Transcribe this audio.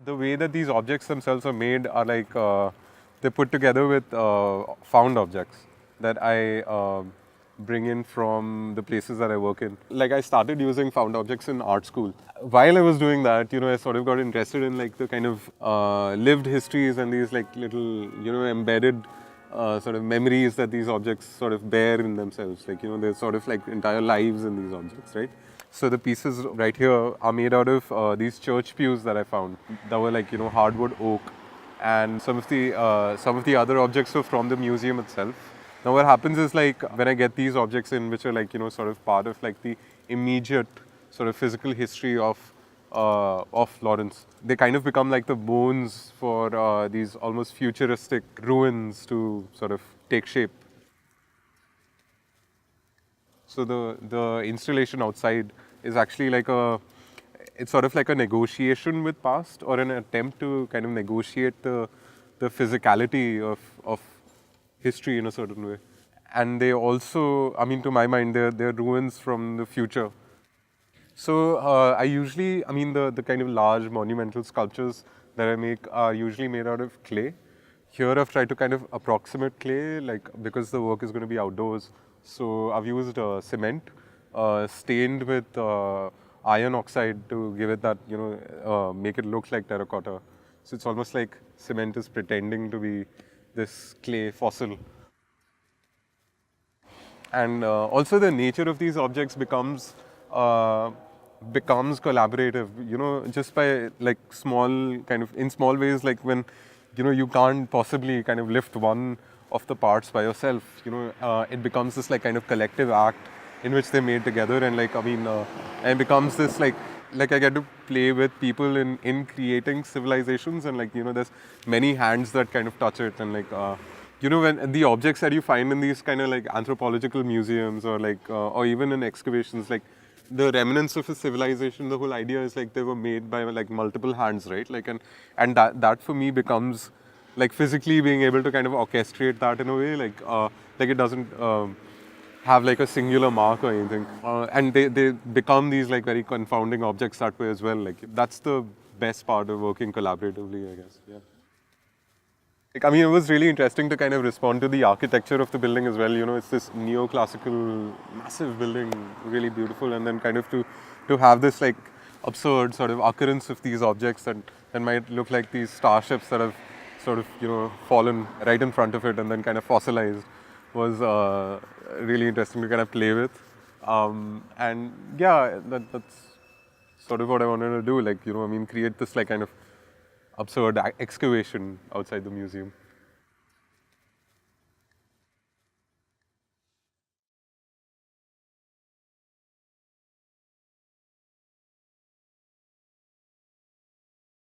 The way that these objects themselves are made are like they're put together with found objects that I bring in from the places that I work in. Like I started using found objects in art school. While I was doing that, I sort of got interested in like the kind of lived histories and these like little, embedded sort of memories that these objects sort of bear in themselves. Like, there's sort of like entire lives in these objects, right? So the pieces right here are made out of these church pews that I found that were like, hardwood oak, and some of the other objects were from the museum itself. Now what happens is like when I get these objects in, which are like, sort of part of like the immediate sort of physical history of Florence, they kind of become like the bones for these almost futuristic ruins to sort of take shape. So the installation outside is actually like it's sort of like a negotiation with past, or an attempt to kind of negotiate the physicality of history in a certain way. And they also, I mean, to my mind, they're ruins from the future. So I usually, I mean, the kind of large monumental sculptures that I make are usually made out of clay. Here I've tried to kind of approximate clay, like because the work is going to be outdoors. So I've used cement stained with iron oxide to give it that, make it look like terracotta. So it's almost like cement is pretending to be this clay fossil. And also the nature of these objects becomes collaborative, just by like small kind of, in small ways, like when, you can't possibly kind of lift one of the parts by yourself, it becomes this like kind of collective act in which they're made together. And like, I mean, and it becomes this like I get to play with people in creating civilizations, and like, there's many hands that kind of touch it. And like, when the objects that you find in these kind of like anthropological museums, or like, or even in excavations, like the remnants of a civilization, the whole idea is like they were made by like multiple hands, right? Like, and that for me becomes like physically being able to kind of orchestrate that in a way, like it doesn't have like a singular mark or anything. And they become these like very confounding objects that way as well. Like that's the best part of working collaboratively, I guess. Yeah. Like, I mean, it was really interesting to kind of respond to the architecture of the building as well. It's this neoclassical, massive building, really beautiful, and then kind of to have this like absurd sort of occurrence of these objects that might look like these starships that have sort of fallen right in front of it and then kind of fossilized was really interesting to kind of play with. And yeah, that's sort of what I wanted to do. Like, I mean, create this like kind of absurd excavation outside the museum.